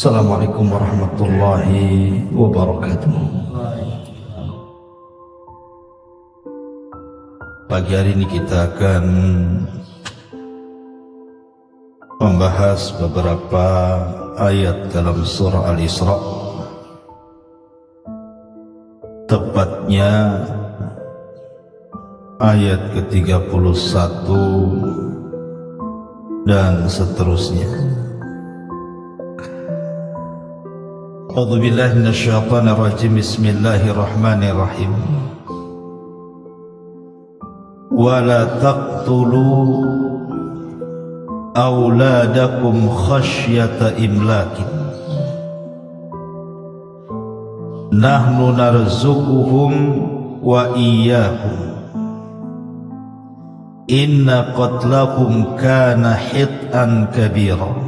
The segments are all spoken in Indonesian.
Assalamualaikum warahmatullahi wabarakatuh. Pagi hari ini kita akan membahas beberapa ayat dalam surah Al-Isra, tepatnya ayat ke-31 dan seterusnya. A'udzu billahi minasyaitonir rajim. Bismillahirrahmanirrahim. Wa la taqtulu auladakum khasyata imlakin nahnu narzuquhum wa iyyakum inna qatlahum kana hit'an kabira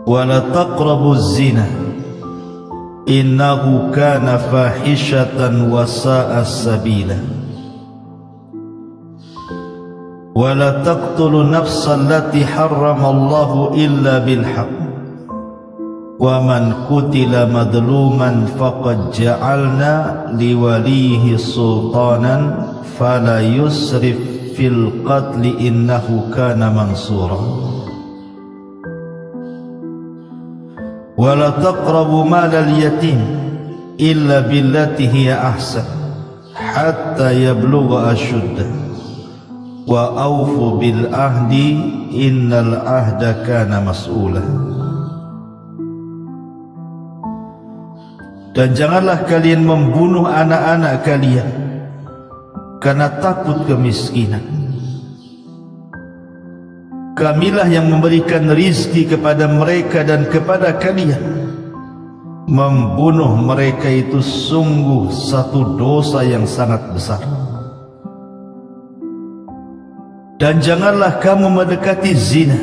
wa la taqrabuz zina innahu kana fahishatan wa sa'a sabila wa la taqtulu nafsan allati harramallahu illa bil haqq wa man qutila madluman faqad ja'alna liwalihi sultanan fala yusrif fil qatli innahu kana mansura wa la taqrabu malal yatim illa billati hiya ahsan hatta yablugha ashuddah wa awfu bil ahdi innal ahda kana mas'ula. Dan janganlah kalian membunuh anak-anak kalian karena takut kemiskinan. Kamilah yang memberikan rizki kepada mereka dan kepada kalian. Membunuh mereka itu sungguh satu dosa yang sangat besar. Dan janganlah kamu mendekati zina,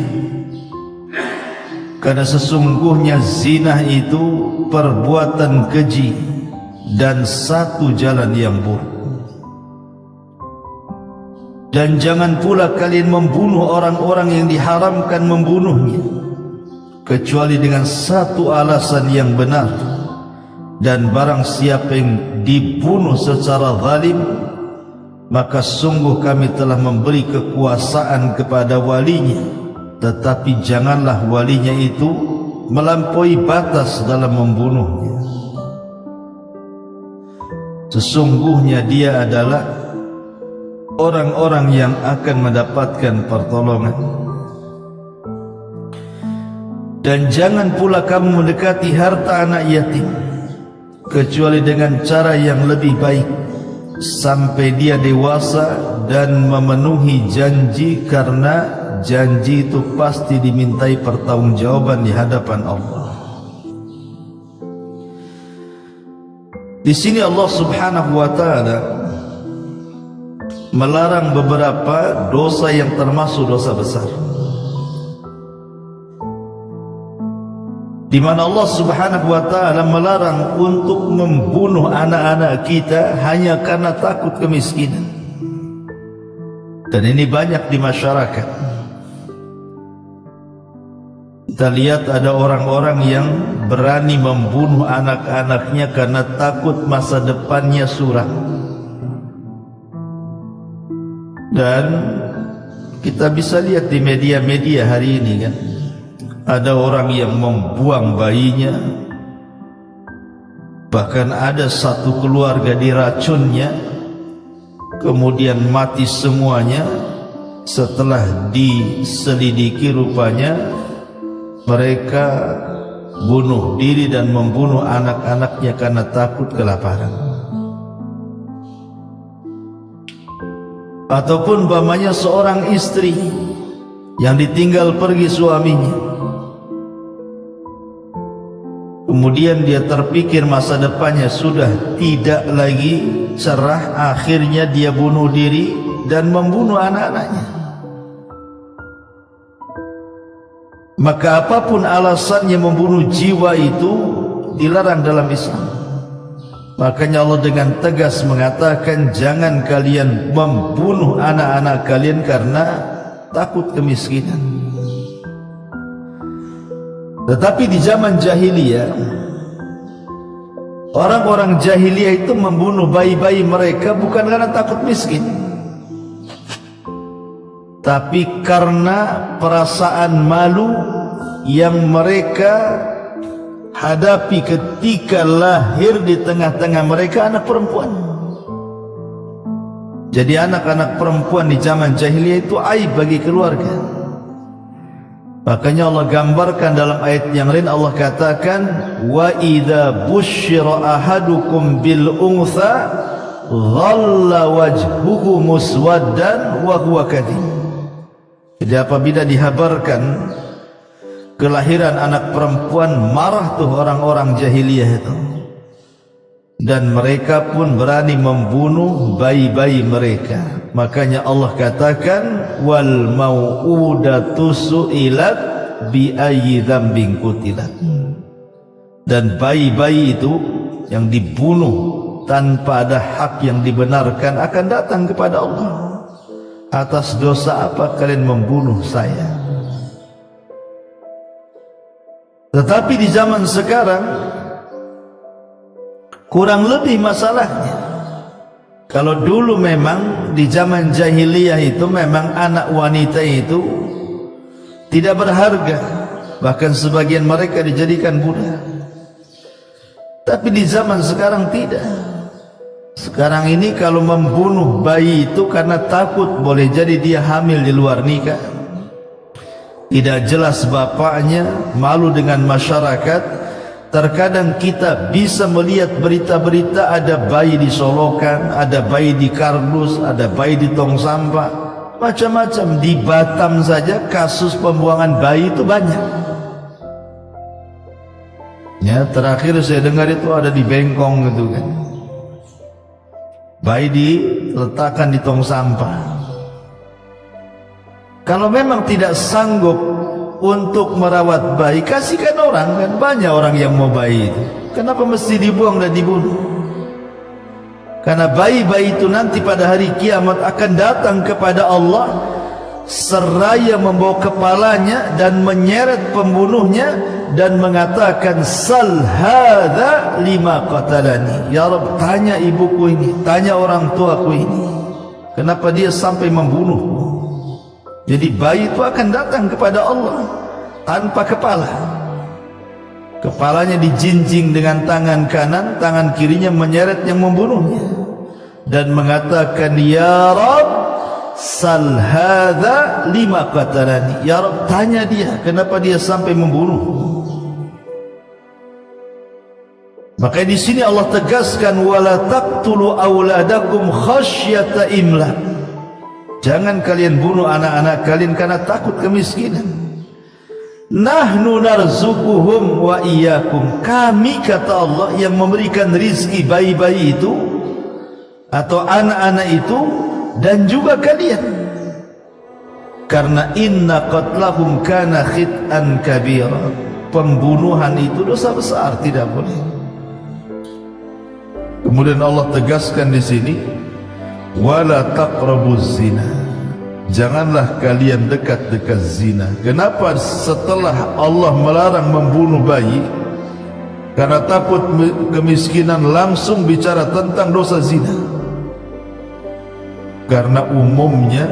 karena sesungguhnya zina itu perbuatan keji dan satu jalan yang buruk. Dan jangan pula kalian membunuh orang-orang yang diharamkan membunuhnya, kecuali dengan satu alasan yang benar. Dan barang siapa yang dibunuh secara zalim, maka sungguh kami telah memberi kekuasaan kepada walinya, tetapi janganlah walinya itu melampaui batas dalam membunuhnya. Sesungguhnya dia adalah orang-orang yang akan mendapatkan pertolongan. Dan jangan pula kamu mendekati harta anak yatim kecuali dengan cara yang lebih baik, sampai dia dewasa dan memenuhi janji, karena janji itu pasti dimintai pertanggungjawaban di hadapan Allah. Di sini Allah Subhanahu wa taala melarang beberapa dosa yang termasuk dosa besar, di mana Allah Subhanahu wa taala melarang untuk membunuh anak-anak kita hanya karena takut kemiskinan. Dan ini banyak di masyarakat. Kita lihat ada orang-orang yang berani membunuh anak-anaknya karena takut masa depannya suram. Dan kita bisa lihat di media-media hari ini kan, ada orang yang membuang bayinya, bahkan ada satu keluarga diracunnya, kemudian mati semuanya. Setelah diselidiki, rupanya mereka bunuh diri dan membunuh anak-anaknya karena takut kelaparan. Ataupun umpamanya seorang istri yang ditinggal pergi suaminya, kemudian dia terpikir masa depannya sudah tidak lagi cerah, akhirnya dia bunuh diri dan membunuh anak-anaknya. Maka apapun alasannya membunuh jiwa itu dilarang dalam Islam. Makanya Allah dengan tegas mengatakan, jangan kalian membunuh anak-anak kalian karena takut kemiskinan. Tetapi di zaman jahiliyah, orang-orang jahiliyah itu membunuh bayi-bayi mereka bukan karena takut miskin, tapi karena perasaan malu yang mereka hadapi ketika lahir di tengah-tengah mereka anak perempuan. Jadi anak-anak perempuan di zaman jahiliyah itu aib bagi keluarga. Makanya Allah gambarkan dalam ayat yang lain, Allah katakan wa idza busyira ahadukum bil untha dhalla wajhuhu muswaddan wa huwa kadhib. Jadi apabila dihabarkan kelahiran anak perempuan, marah tuh orang-orang jahiliyah itu, dan mereka pun berani membunuh bayi-bayi mereka. Makanya Allah katakan wal mau'udatu su'ilat bi ayyi dzambin qutilat. Dan bayi-bayi itu yang dibunuh tanpa ada hak yang dibenarkan akan datang kepada Allah. Atas dosa apa kalian membunuh saya? Tetapi di zaman sekarang kurang lebih masalahnya. Kalau dulu memang di zaman jahiliyah itu memang anak wanita itu tidak berharga, bahkan sebagian mereka dijadikan budak. Tapi di zaman sekarang tidak. Sekarang ini kalau membunuh bayi itu karena takut boleh jadi dia hamil di luar nikah, tidak jelas bapaknya, malu dengan masyarakat. Terkadang kita bisa melihat berita-berita ada bayi disolokan, ada bayi di kardus, ada bayi di tong sampah, macam-macam. Di Batam saja kasus pembuangan bayi itu banyak. Ya, terakhir saya dengar itu ada di Bengkong gitu kan, bayi diletakkan di tong sampah. Kalau memang tidak sanggup untuk merawat bayi, kasihkan orang, kan banyak orang yang mau bayi itu. Kenapa mesti dibuang dan dibunuh? Karena bayi-bayi itu nanti pada hari kiamat akan datang kepada Allah seraya membawa kepalanya dan menyeret pembunuhnya dan mengatakan sal hadza lima qatalani. Ya Rabb, tanya ibuku ini, tanya orang tuaku ini, kenapa dia sampai membunuhku? Jadi bayi itu akan datang kepada Allah tanpa kepala. Kepalanya dijinjing dengan tangan kanan, tangan kirinya menyeret yang membunuhnya dan mengatakan ya Rabb sal hadza lima qatalani. Ya Rabb, tanya dia kenapa dia sampai membunuh. Maka di sini Allah tegaskan wala taqtulu auladakum khasyata imlaq. Jangan kalian bunuh anak-anak kalian karena takut kemiskinan. Nahnu narzuquhum wa iyyakum. Kami, kata Allah, yang memberikan rizki bayi-bayi itu atau anak-anak itu dan juga kalian. Karena inna qatlahum kana khit'an kabira. Pembunuhan itu dosa besar, tidak boleh. Kemudian Allah tegaskan di sini wala taqrabuz zina. Janganlah kalian dekat-dekat zina. Kenapa setelah Allah melarang membunuh bayi karena takut kemiskinan, langsung bicara tentang dosa zina? Karena umumnya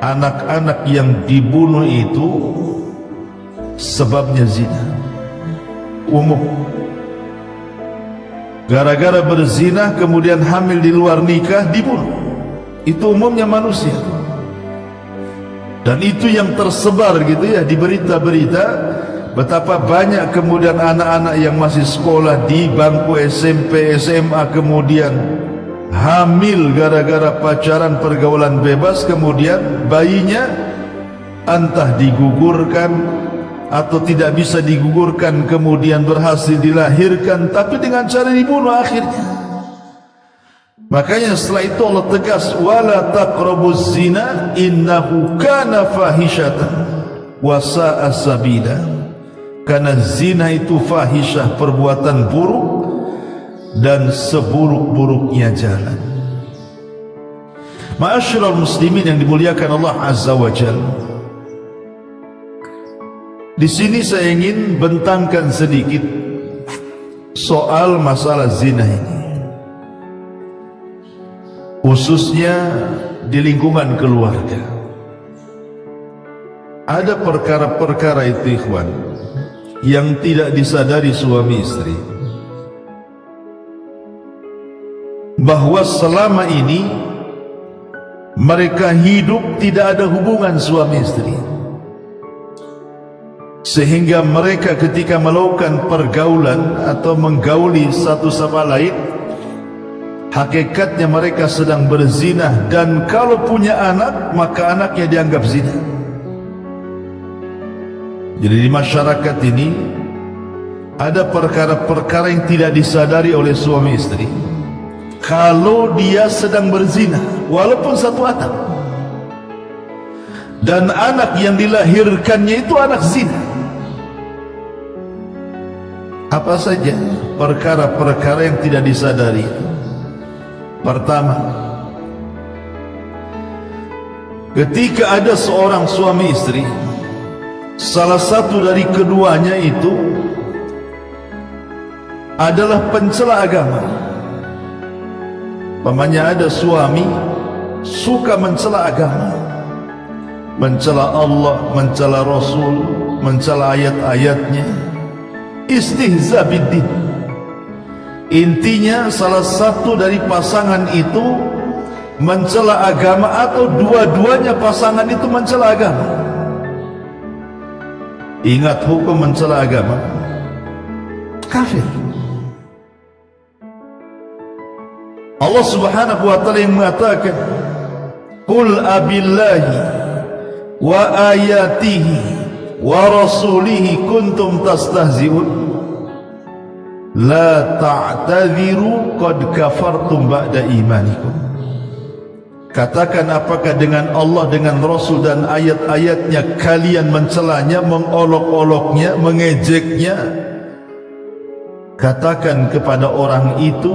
anak-anak yang dibunuh itu sebabnya zina. Umum. Gara-gara berzina kemudian hamil di luar nikah dibunuh. Itu umumnya manusia. Dan itu yang tersebar gitu ya di berita-berita. Betapa banyak kemudian anak-anak yang masih sekolah di bangku SMP, SMA kemudian hamil gara-gara pacaran, pergaulan bebas. Kemudian bayinya entah digugurkan atau tidak bisa digugurkan, kemudian berhasil dilahirkan tapi dengan cara dibunuh akhirnya. Makanya setelah itu Allah tegas wala taqrabuz zina innahu kana fahishatan wa sa'a sabila. Karena zina itu fahisyah, perbuatan buruk dan seburuk-buruknya jalan. Ma'asyiral muslimin yang dimuliakan Allah Azza wa Jalla, Di sini saya ingin bentangkan sedikit soal masalah zina ini, khususnya di lingkungan keluarga. Ada perkara-perkara itu ikhwan yang tidak disadari suami istri, bahwa selama ini mereka hidup tidak ada hubungan suami istri, sehingga mereka ketika melakukan pergaulan atau menggauli satu sama lain, hakikatnya mereka sedang berzina. Dan kalau punya anak, maka anaknya dianggap zina. Jadi di masyarakat ini ada perkara-perkara yang tidak disadari oleh suami istri. Kalau dia sedang berzina, walaupun satu atap, dan anak yang dilahirkannya itu anak zina. Apa saja perkara-perkara yang tidak disadari? Pertama, ketika ada seorang suami istri, salah satu dari keduanya itu adalah pencela agama. Pamannya ada suami suka mencela agama, mencela Allah, mencela Rasul, mencela ayat-ayatnya, istihza biddin. Intinya salah satu dari pasangan itu mencela agama, atau dua-duanya pasangan itu mencela agama. Ingat hukum mencela agama, kafir. Allah subhanahu wa ta'ala yang mengatakan, Qul abillahi wa ayatihi wa rasulihi kuntum tastahzi'un la ta'tadhiru qad kafartum ba'da imanikum. Katakan, apakah dengan Allah, dengan Rasul dan ayat-ayatnya kalian mencelanya, mengolok-oloknya, mengejeknya? Katakan kepada orang itu,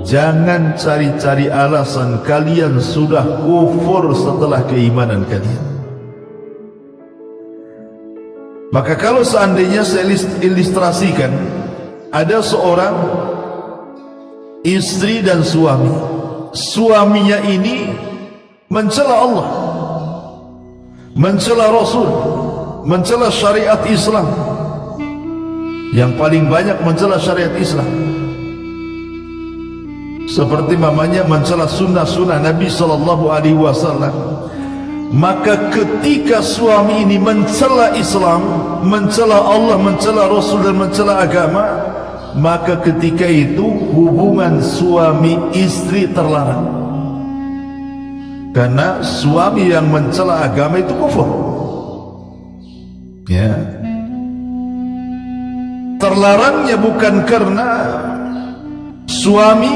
jangan cari-cari alasan, kalian sudah kufur setelah keimanan kalian. Maka kalau seandainya saya ilustrasikan, ada seorang istri dan suami. Suaminya ini mencela Allah, mencela Rasul, mencela syariat Islam. Yang paling banyak mencela syariat Islam, seperti mamanya mencela sunnah-sunnah Nabi SAW. Maka ketika suami ini mencela Islam, mencela Allah, mencela Rasul dan mencela agama, maka ketika itu hubungan suami istri terlarang. Karena suami yang mencela agama itu kufur, ya. Terlarangnya bukan karena suami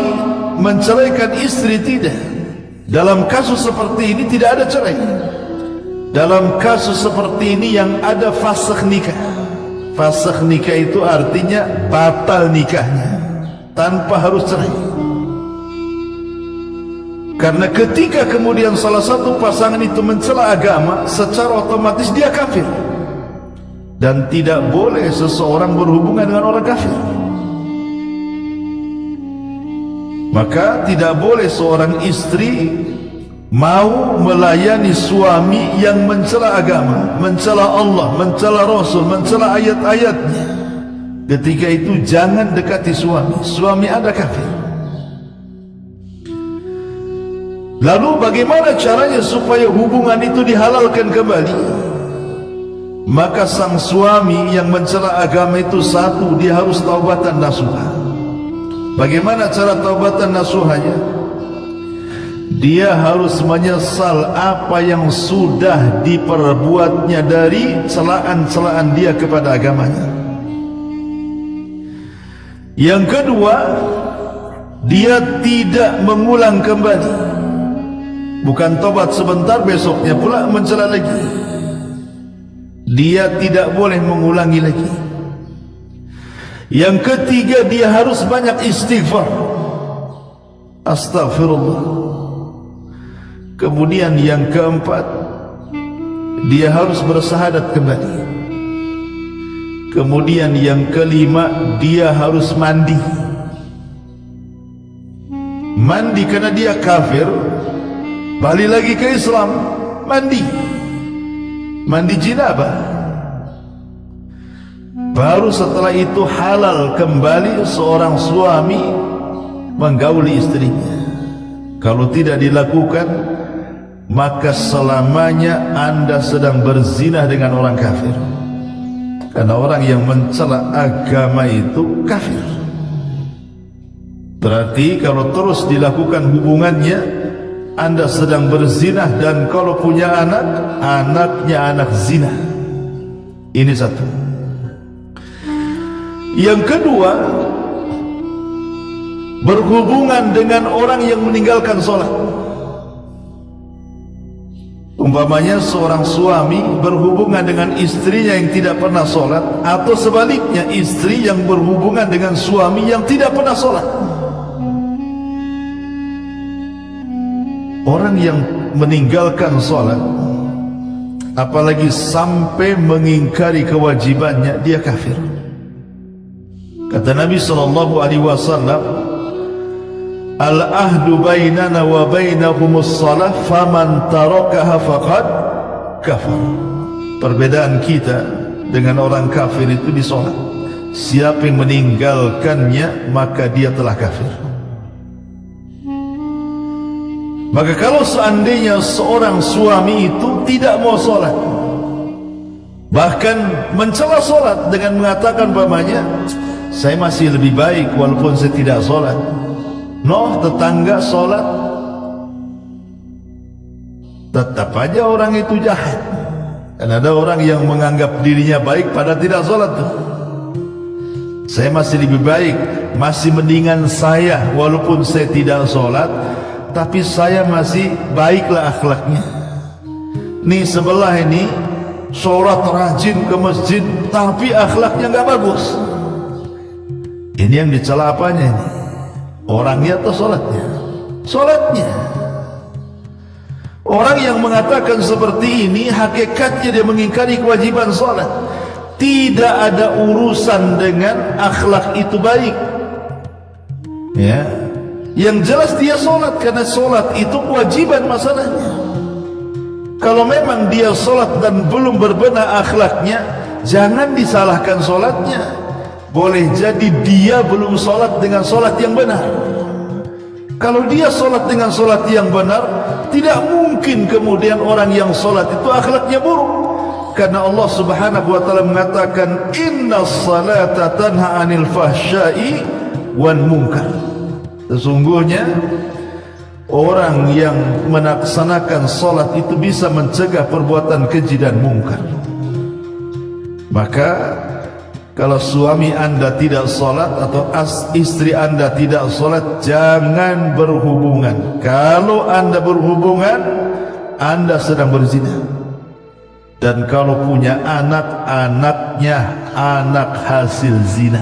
menceraikan istri, tidak. Dalam kasus seperti ini tidak ada cerai. Dalam kasus seperti ini yang ada fasakh nikah. Fasakh nikah itu artinya batal nikahnya tanpa harus cerai. Karena ketika kemudian salah satu pasangan itu mencela agama, secara otomatis dia kafir. Dan tidak boleh seseorang berhubungan dengan orang kafir. Maka tidak boleh seorang istri mau melayani suami yang mencela agama, mencela Allah, mencela Rasul, mencela ayat-ayatnya. Ketika itu jangan dekati suami. Suami ada kafir. Lalu bagaimana caranya supaya hubungan itu dihalalkan kembali? Maka sang suami yang mencela agama itu, satu, dia harus taubatan nasuha. Bagaimana cara taubatan nasuhanya? Dia harus menyesal apa yang sudah diperbuatnya dari celaan-celaan dia kepada agamanya. Yang kedua, dia tidak mengulang kembali. Bukan tobat sebentar, besoknya pula mencela lagi. Dia tidak boleh mengulangi lagi. Yang ketiga, dia harus banyak istighfar. Astaghfirullah. Kemudian yang keempat, dia harus bersahadat kembali. Kemudian yang kelima, dia harus mandi. Mandi karena dia kafir, balik lagi ke Islam, mandi jinabah. Baru setelah itu halal kembali seorang suami menggauli istrinya. Kalau tidak dilakukan, maka selamanya Anda sedang berzina dengan orang kafir. Karena orang yang mencela agama itu kafir. Berarti kalau terus dilakukan hubungannya, Anda sedang berzina. Dan kalau punya anak, anaknya anak zina. Ini satu. Yang kedua, berhubungan dengan orang yang meninggalkan sholat. Umpamanya seorang suami berhubungan dengan istrinya yang tidak pernah sholat, atau sebaliknya istri yang berhubungan dengan suami yang tidak pernah sholat. Orang yang meninggalkan sholat, apalagi sampai mengingkari kewajibannya, dia kafir. Kata Nabi SAW, al-ahdu bainana wa bainahumus salah faman tarakaha faqad kafar. Perbedaan kita dengan orang kafir itu di salat. Siapa yang meninggalkannya, maka dia telah kafir. Maka kalau seandainya seorang suami itu tidak mau salat, bahkan mencela salat dengan mengatakan umpamanya, saya masih lebih baik walaupun saya tidak salat. Noh, tetangga sholat, tetap aja orang itu jahat. Dan ada orang yang menganggap dirinya baik pada tidak sholat tuh. Saya masih lebih baik, masih mendingan saya walaupun saya tidak sholat, tapi saya masih baiklah akhlaknya. Nih sebelah ini sholat rajin ke masjid, tapi akhlaknya nggak bagus. Ini yang dicela apanya ini? Orangnya atau sholatnya? Sholatnya. Orang yang mengatakan seperti ini, hakikatnya dia mengingkari kewajiban sholat. Tidak ada urusan dengan akhlak itu baik. Ya, yang jelas dia sholat, karena sholat itu kewajiban masalahnya. Kalau memang dia sholat dan belum berbenah akhlaknya, jangan disalahkan sholatnya. Boleh jadi dia belum sholat dengan sholat yang benar. Kalau dia sholat dengan sholat yang benar, tidak mungkin kemudian orang yang sholat itu akhlaknya buruk. Karena Allah Subhanahu wa ta'ala mengatakan, inna salata tanha anil fahsyai wan munkar. Sesungguhnya orang yang melaksanakan sholat itu bisa mencegah perbuatan keji dan mungkar. Maka kalau suami Anda tidak sholat atau istri Anda tidak sholat, jangan berhubungan. Kalau Anda berhubungan, Anda sedang berzina. Dan kalau punya anak, anaknya anak hasil zina.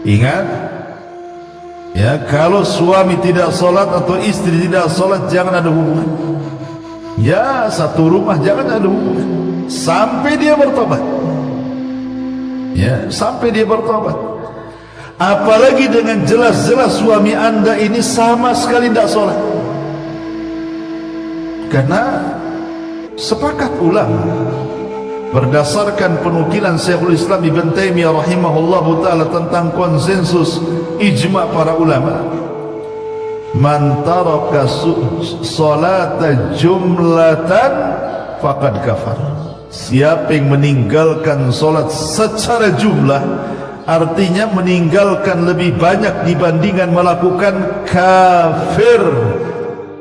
Ingat, ya, kalau suami tidak sholat atau istri tidak sholat, jangan ada hubungan. Ya, satu rumah jangan ada hubungan sampai dia bertobat. Ya, sampai dia bertobat. Apalagi dengan jelas-jelas suami Anda ini sama sekali tidak sholat. Karena sepakat ulama, berdasarkan penukilan Syekhul Islam Ibn Taimiyah rahimahullahu ta'ala tentang konsensus ijma' para ulama, man taraka salata jumlatan faqad kafar. Siapa yang meninggalkan solat secara jumlah, artinya meninggalkan lebih banyak dibandingkan melakukan, kafir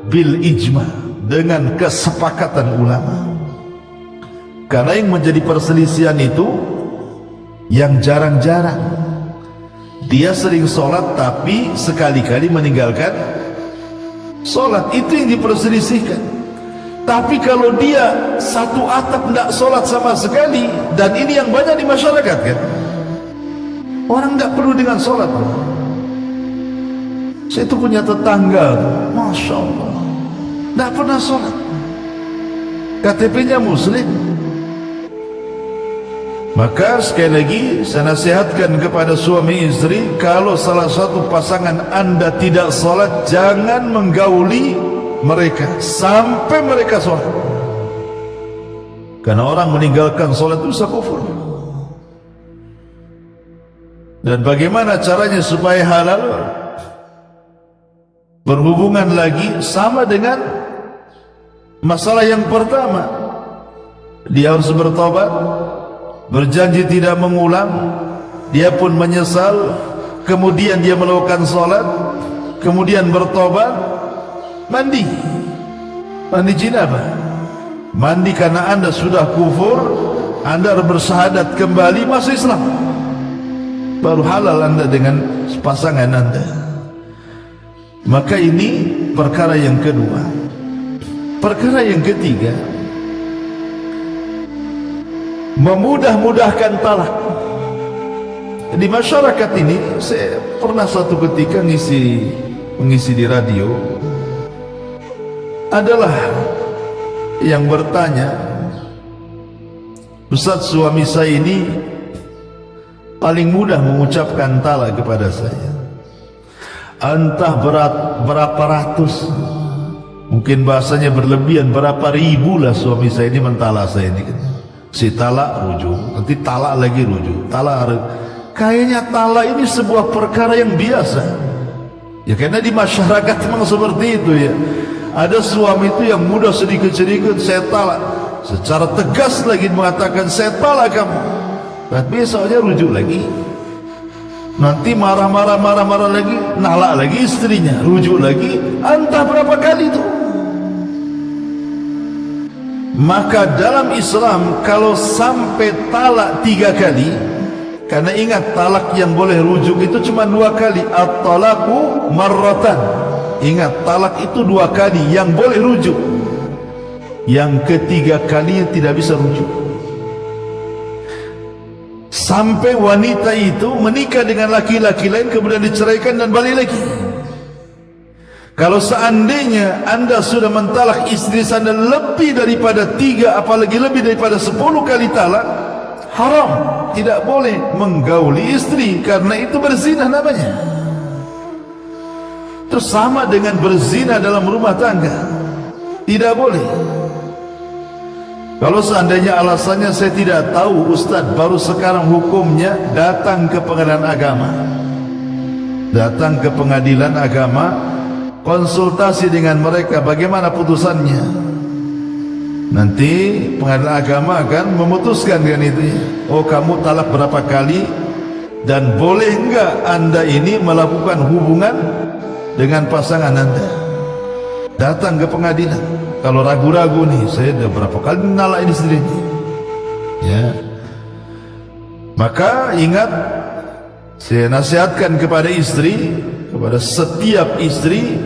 bil ijma', dengan kesepakatan ulama. Karena yang menjadi perselisihan itu yang jarang-jarang. Dia sering solat tapi sekali-kali meninggalkan solat, itu yang diperselisihkan. Tapi kalau dia satu atap tidak sholat sama sekali, dan ini yang banyak di masyarakat kan, orang tidak perlu dengan sholat. Saya itu punya tetangga, Masya Allah, tidak pernah sholat, KTP-nya muslim, Maka sekali lagi saya nasihatkan kepada suami istri, kalau salah satu pasangan anda tidak salat, jangan menggauli mereka sampai mereka salat. Karena orang meninggalkan salat itu bisa kufur. Dan bagaimana caranya supaya halal? Berhubungan lagi sama dengan masalah yang pertama. Dia harus bertobat, berjanji tidak mengulang, dia pun menyesal, kemudian dia melakukan salat, kemudian bertobat, mandi janabah, mandi karena anda sudah kufur, anda bersyahadat kembali masuk Islam, baru halal anda dengan pasangan anda. Maka ini perkara yang kedua. Perkara yang ketiga, memudah-mudahkan talak. Di masyarakat ini, saya pernah suatu ketika mengisi di radio, adalah yang bertanya, Ustaz, suami saya ini paling mudah mengucapkan talak kepada saya. Entah berapa ratus, mungkin bahasanya berlebihan, berapa ribu lah suami saya ini mentalak saya ini. Si talak rujuk, nanti talak lagi rujuk, kayaknya talak ini sebuah perkara yang biasa ya, karena di masyarakat memang seperti itu ya. Ada suami itu yang mudah sedikit-sedikit saya talak, secara tegas lagi mengatakan saya talak kamu, dan besoknya rujuk lagi, nanti marah-marah lagi, nalak lagi istrinya, rujuk lagi, entah berapa kali itu. Maka dalam Islam kalau sampai talak 3 kali, karena ingat talak yang boleh rujuk itu cuma 2 kali, at-talaqu marratan. Ingat, talak itu 2 kali yang boleh rujuk, yang ketiga kalinya tidak bisa rujuk. Sampai wanita itu menikah dengan laki-laki lain, kemudian diceraikan dan balik lagi. Kalau seandainya anda sudah mentalak istri anda lebih daripada 3, apalagi lebih daripada 10 kali talak, haram, tidak boleh menggauli istri, karena itu berzina namanya. Itu sama dengan berzina dalam rumah tangga, tidak boleh. Kalau seandainya alasannya saya tidak tahu Ustaz, baru sekarang hukumnya, datang ke pengadilan agama, datang ke pengadilan agama, konsultasi dengan mereka bagaimana putusannya. Nanti pengadilan agama akan memutuskan dengan itu. Oh, kamu talak berapa kali, dan boleh enggak anda ini melakukan hubungan dengan pasangan anda. Datang ke pengadilan. Kalau ragu-ragu nih, saya udah berapa kali nalak ini sendiri ya. Maka ingat, saya nasihatkan kepada istri, kepada setiap istri,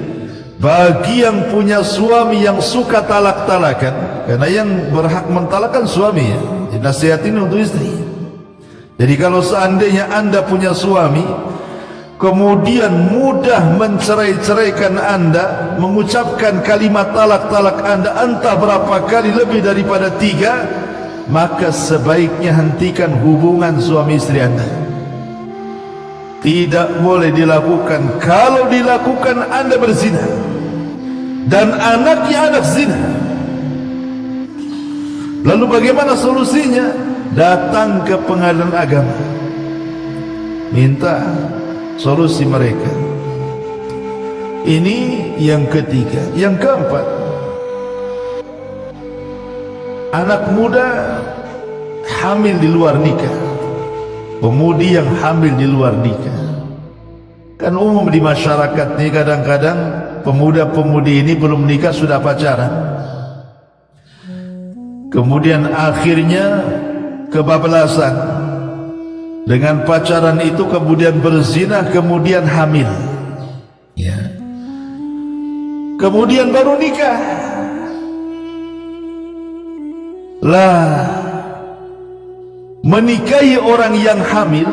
bagi yang punya suami yang suka talak-talakan, karena yang berhak mentalakkan suami ya, nasihatin untuk istri. Jadi kalau seandainya anda punya suami, kemudian mudah mencerai-ceraikan anda, mengucapkan kalimat talak-talak anda entah berapa kali lebih daripada 3, maka sebaiknya hentikan hubungan suami istri anda. Tidak boleh dilakukan. Kalau dilakukan anda berzina, dan anaknya anak zina. Lalu bagaimana solusinya? Datang ke pengadilan agama, minta solusi mereka. Ini yang ketiga. Yang keempat, anak muda hamil di luar nikah, pemudi yang hamil di luar nikah. Kan umum di masyarakat ini kadang-kadang pemuda-pemudi ini belum nikah sudah pacaran, kemudian akhirnya kebablasan dengan pacaran itu, kemudian berzina, kemudian hamil ya, kemudian baru nikah lah. Menikahi orang yang hamil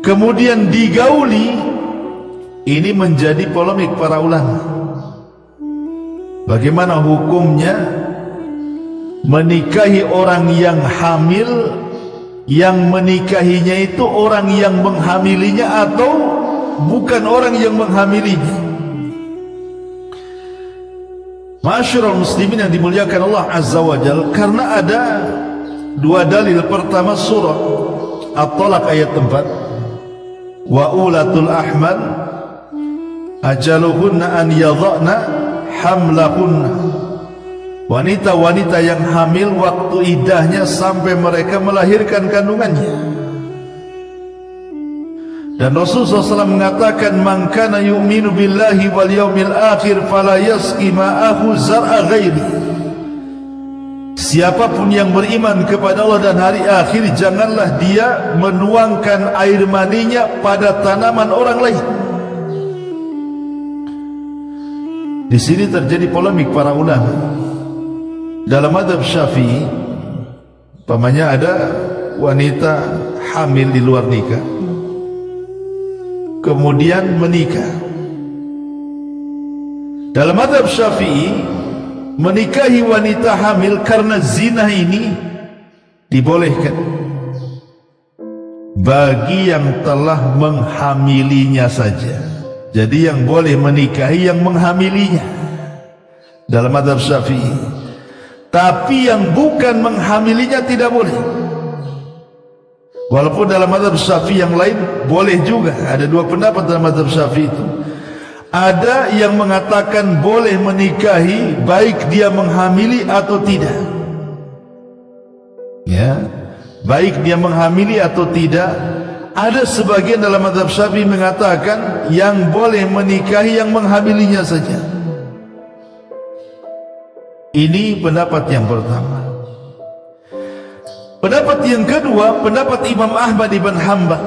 kemudian digauli, ini menjadi polemik para ulama. Bagaimana hukumnya menikahi orang yang hamil Yang menikahinya itu orang yang menghamilinya atau bukan orang yang menghamilinya. Ma'asyiral muslimin yang dimuliakan Allah Azza wa Jalla, karena ada dua dalil. Pertama surah At-Talaq ayat 4, wa ulatul ahmal ajaluhunna an yadha'na hamlahunna. Wanita-wanita yang hamil waktu iddahnya sampai mereka melahirkan kandungannya. Dan Rasulullah SAW mengatakan, man kana yu'minu billahi wal yaumil akhir fala yasqi ma'ahu zar'a ghairi. Siapapun yang beriman kepada Allah dan hari akhir, janganlah dia menuangkan air maninya pada tanaman orang lain. Di sini terjadi polemik para ulama. Dalam mazhab Syafi'i, umpamanya ada wanita hamil di luar nikah, kemudian menikah. Dalam mazhab Syafi'i, menikahi wanita hamil karena zina ini dibolehkan bagi yang telah menghamilinya saja. Jadi yang boleh menikahi yang menghamilinya dalam mazhab Syafi'i. Tapi yang bukan menghamilinya tidak boleh. Walaupun dalam mazhab Syafi'i yang lain boleh juga. Ada dua pendapat dalam mazhab Syafi'i itu. Ada yang mengatakan boleh menikahi baik dia menghamili atau tidak. Ya, baik dia menghamili atau tidak. Ada sebagian dalam mazhab Syafi'i mengatakan yang boleh menikahi yang menghamilinya saja. Ini pendapat yang pertama. Pendapat yang kedua, pendapat Imam Ahmad ibn Hanbal,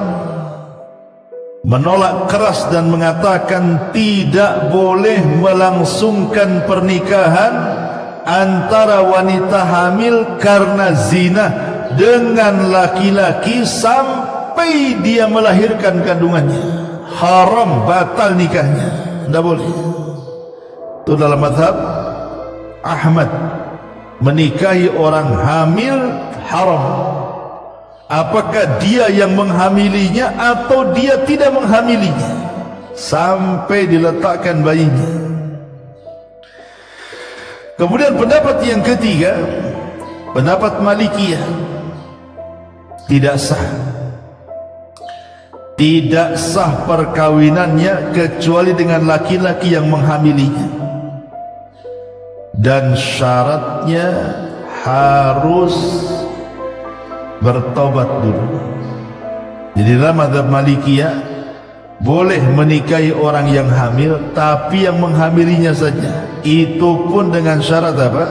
menolak keras dan mengatakan tidak boleh melangsungkan pernikahan antara wanita hamil karena zina dengan laki-laki sampai dia melahirkan kandungannya. Haram, batal nikahnya, tidak boleh. Itu dalam mazhab Ahmad. Menikahi orang hamil haram, apakah dia yang menghamilinya atau dia tidak menghamilinya sampai diletakkan bayinya. Kemudian pendapat yang ketiga, pendapat Malikiyah, tidak sah. Tidak sah perkawinannya kecuali dengan laki-laki yang menghamilinya. Dan syaratnya harus bertobat dulu. Jadi dalam mazhab Malikiyah boleh menikahi orang yang hamil, tapi yang menghamilinya saja. Itu pun dengan syarat apa?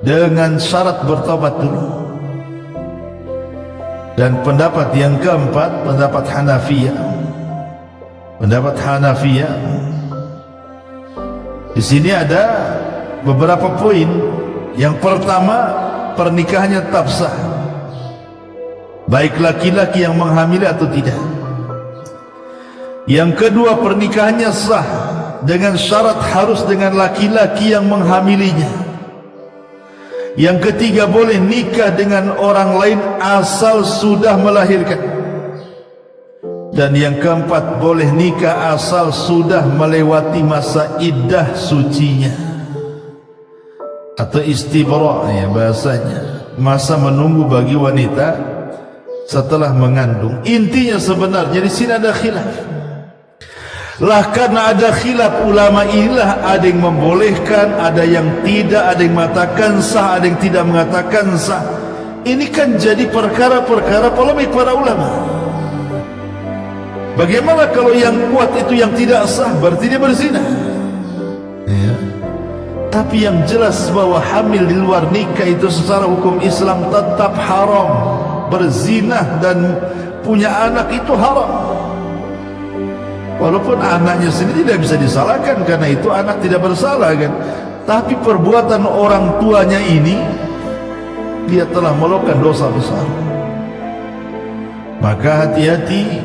Dengan syarat bertobat dulu. Dan pendapat yang keempat, pendapat Hanafiyah. Pendapat Hanafiyah, di sini ada beberapa poin. Yang pertama, pernikahannya tetap sah, baik laki-laki yang menghamili atau tidak. Yang kedua, pernikahannya sah dengan syarat harus dengan laki-laki yang menghamilinya. Yang ketiga, boleh nikah dengan orang lain asal sudah melahirkan. Dan yang keempat, boleh nikah asal sudah melewati masa iddah sucinya, atau istibra ya bahasanya, masa menunggu bagi wanita setelah mengandung. Intinya sebenarnya di sini ada khilaf. Lah karena ada khilaf ulama inilah ada yang membolehkan, ada yang tidak, ada yang mengatakan sah, ada yang tidak mengatakan sah. Ini kan jadi perkara-perkara polemik para ulama. Bagaimana kalau yang kuat itu yang tidak sah, berarti dia berzina ya. Tapi yang jelas bahwa hamil di luar nikah itu secara hukum Islam tetap haram. Berzina dan punya anak itu haram. Walaupun anaknya sendiri tidak bisa disalahkan karena itu anak tidak bersalah kan. Tapi perbuatan orang tuanya ini, dia telah melakukan dosa besar. Maka hati-hati,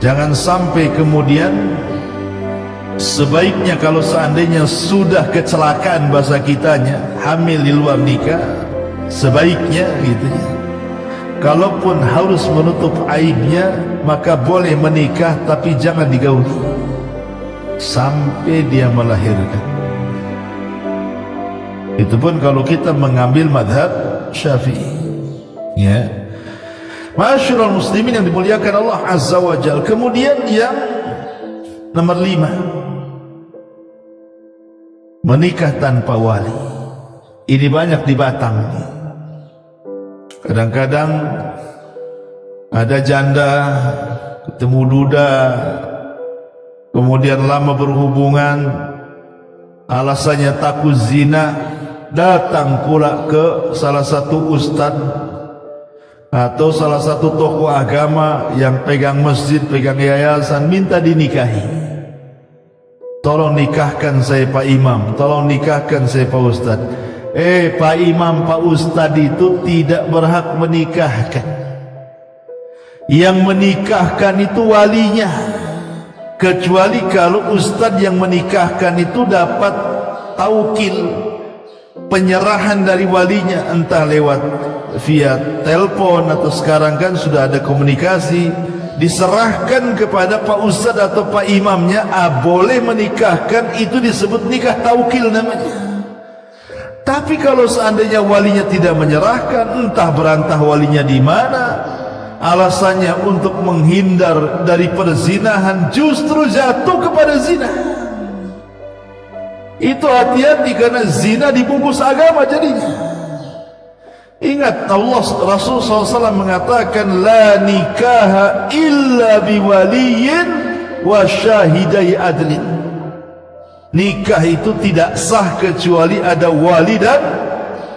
jangan sampai kemudian sebaiknya kalau seandainya sudah kecelakaan bahasa kitanya, hamil di luar nikah, sebaiknya gitu ya, kalaupun harus menutup aibnya, maka boleh menikah tapi jangan digauli sampai dia melahirkan. Itu pun kalau kita mengambil madhab Syafi'i. Ya, ma'asyiral muslimin yang dimuliakan Allah Azza wa Jalla. Kemudian yang nomor 5, menikah tanpa wali. Ini banyak di Batam. Kadang-kadang ada janda ketemu duda, kemudian lama berhubungan, alasannya takut zina, datang pula ke salah satu ustaz atau salah satu tokoh agama yang pegang masjid, pegang yayasan, minta dinikahi. Tolong nikahkan saya Pak Imam, tolong nikahkan saya Pak Ustaz. Pak Imam, Pak Ustaz itu tidak berhak menikahkan. Yang menikahkan itu walinya, kecuali kalau Ustaz yang menikahkan itu dapat taukil, penyerahan dari walinya, entah lewat via telepon atau sekarang kan sudah ada komunikasi, diserahkan kepada Pak Ustaz atau Pak Imamnya, boleh menikahkan. Itu disebut nikah taukil namanya. Tapi kalau seandainya walinya tidak menyerahkan, entah berantah walinya di mana, alasannya untuk menghindar dari perzinahan, justru jatuh kepada zina. Itu hati-hati, karena zina dibungkus agama jadinya. Ingat, Allah Rasul SAW mengatakan, la nikaha illa biwaliyin wa syahidai adlin. Nikah itu tidak sah kecuali ada wali dan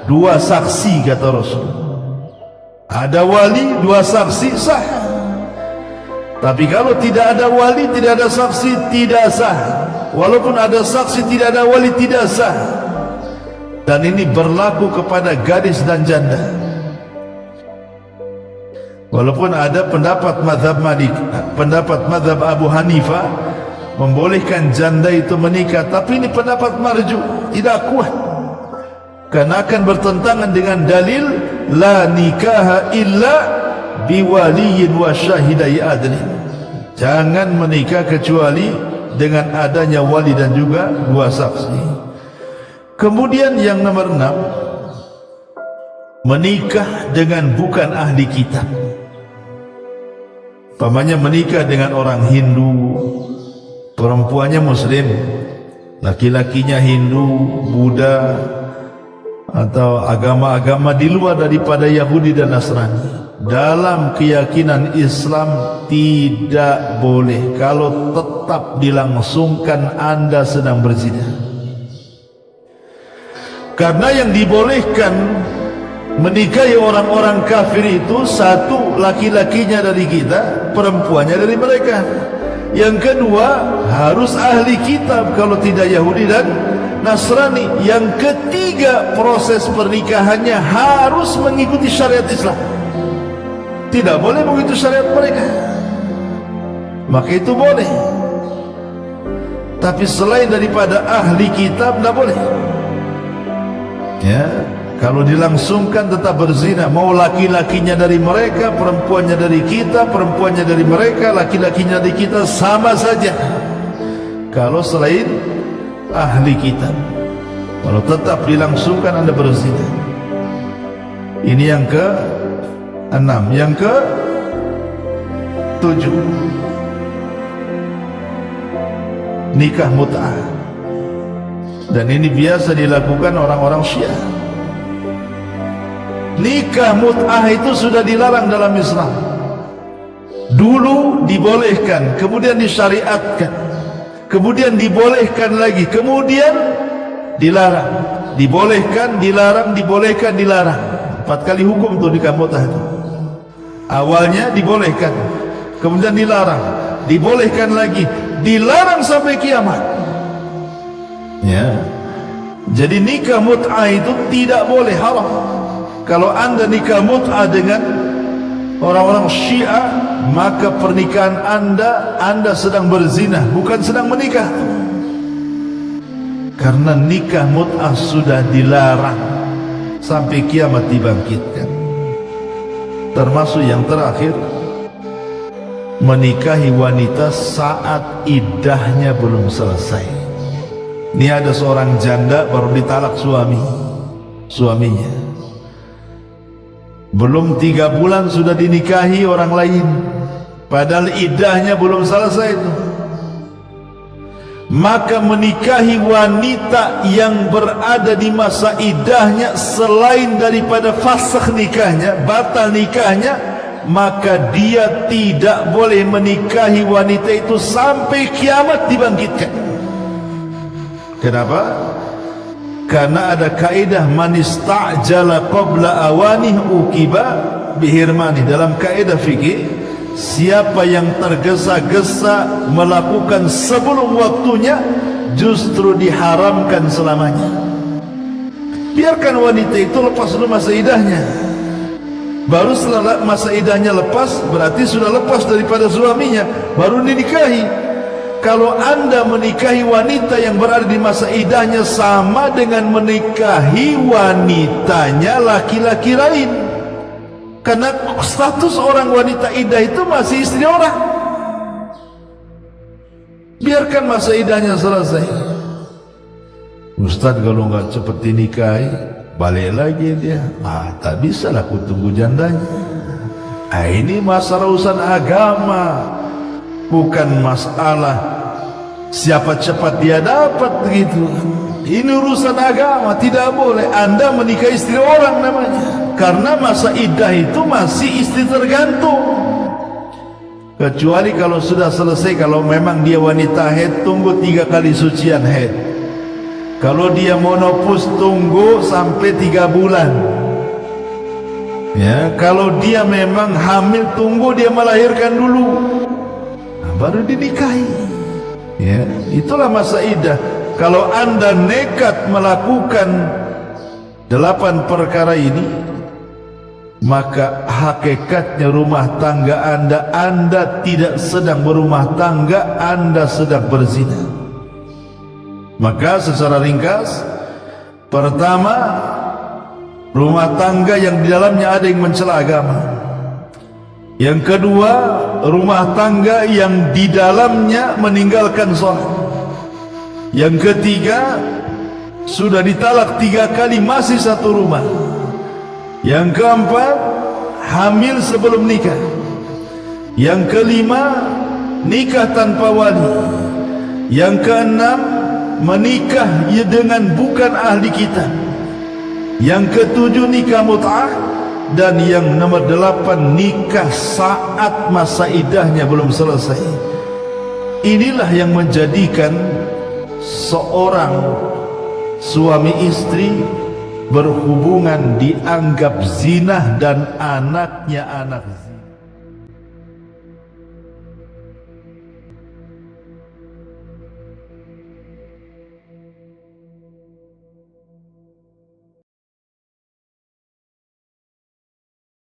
2 saksi, kata Rasul. Ada wali, 2 saksi, sah. Tapi kalau tidak ada wali, tidak ada saksi, tidak sah. Walaupun ada saksi, tidak ada wali, tidak sah. Dan ini berlaku kepada gadis dan janda. Walaupun ada pendapat mazhab Malik, pendapat mazhab Abu Hanifah membolehkan janda itu menikah, tapi ini pendapat marju, tidak kuat, karena akan bertentangan dengan dalil la nikaha illa biwaliyin wa syahidai adlin. Jangan menikah kecuali dengan adanya wali dan juga 2 saksi. Kemudian yang nomor 6, menikah dengan bukan ahli kitab. Pamannya menikah dengan orang Hindu, perempuannya Muslim, laki-lakinya Hindu, Buddha, atau agama-agama di luar daripada Yahudi dan Nasrani. Dalam keyakinan Islam tidak boleh. Kalau tetap dilangsungkan, Anda sedang berzina. Karena yang dibolehkan menikahi orang-orang kafir itu, 1, laki-lakinya dari kita, perempuannya dari mereka. Yang kedua, harus ahli kitab kalau tidak Yahudi dan Nasrani. Yang ketiga, proses pernikahannya harus mengikuti syariat Islam. Tidak boleh mengikuti syariat mereka. Maka itu boleh. Tapi selain daripada ahli kitab, tidak boleh. Ya, kalau dilangsungkan tetap berzina. Mau laki-lakinya dari mereka, perempuannya dari kita, perempuannya dari mereka, laki-lakinya dari kita, sama saja. Kalau selain ahli kitab, kalau tetap dilangsungkan, Anda berzina. Ini yang ke-6. Yang ke-7, nikah mut'ah. Dan ini biasa dilakukan orang-orang Syiah. Nikah mut'ah itu sudah dilarang dalam Islam. Dulu dibolehkan, kemudian disyariatkan, kemudian dibolehkan lagi, kemudian dilarang. Dibolehkan, dilarang, dibolehkan, dilarang. 4 kali hukum tuh nikah mut'ah itu. Awalnya dibolehkan, kemudian dilarang, dibolehkan lagi, dilarang sampai kiamat. Ya. Jadi nikah mut'ah itu tidak boleh, haram. Kalau Anda nikah mut'ah dengan orang-orang Syiah, maka pernikahan Anda sedang berzina, bukan sedang menikah. Karena nikah mut'ah sudah dilarang sampai kiamat dibangkitkan. termasuk yang terakhir, menikahi wanita saat iddahnya belum selesai. Ini ada seorang janda baru ditalak suaminya, belum 3 bulan sudah dinikahi orang lain, padahal iddahnya belum selesai itu. Maka menikahi wanita yang berada di masa iddahnya selain daripada fasakh nikahnya, batal nikahnya, maka dia tidak boleh menikahi wanita itu sampai kiamat dibangkitkan. Kenapa? Karena ada kaidah man ista'jala qabla awanih uqiba bihirmani. Dalam kaidah fikih, siapa yang tergesa-gesa melakukan sebelum waktunya justru diharamkan selamanya. Biarkan wanita itu lepas dulu masa iddahnya. Baru setelah masa iddahnya lepas, berarti sudah lepas daripada suaminya, baru dinikahi. Kalau anda menikahi wanita yang berada di masa iddahnya, sama dengan menikahi wanitanya laki-laki lain. Karena status orang wanita iddah itu masih istri orang. Biarkan masa iddahnya selesai. Ustaz, kalau nggak cepat dinikahi, balik lagi dia. Tak bisa lah, aku tunggu jandanya. Ini masalah urusan agama, bukan masalah siapa cepat dia dapat begitu. Ini urusan agama, tidak boleh anda menikahi istri orang namanya. Karena masa iddah itu masih istri tergantung. Kecuali kalau sudah selesai, kalau memang dia wanita haid, tunggu 3 kali sucian haid. Kalau dia monopus, tunggu sampai 3 bulan. Ya, kalau dia memang hamil, tunggu dia melahirkan dulu, baru dinikahi. Ya, itulah masa iddah. Kalau anda nekat melakukan 8 perkara ini, maka hakikatnya rumah tangga anda tidak sedang berumah tangga, anda sedang berzina. Maka secara ringkas, pertama, rumah tangga yang di dalamnya ada yang mencela agama. Yang kedua, rumah tangga yang di dalamnya meninggalkan sholat. Yang ketiga, sudah ditalak 3 kali masih satu rumah. Yang keempat, hamil sebelum nikah. Yang kelima, nikah tanpa wali. Yang keenam, menikah dengan bukan ahli kitab. Yang ketujuh, nikah mut'ah. Dan yang nomor 8, nikah saat masa iddahnya belum selesai. Inilah yang menjadikan seorang suami istri berhubungan dianggap zina dan anaknya anak zina.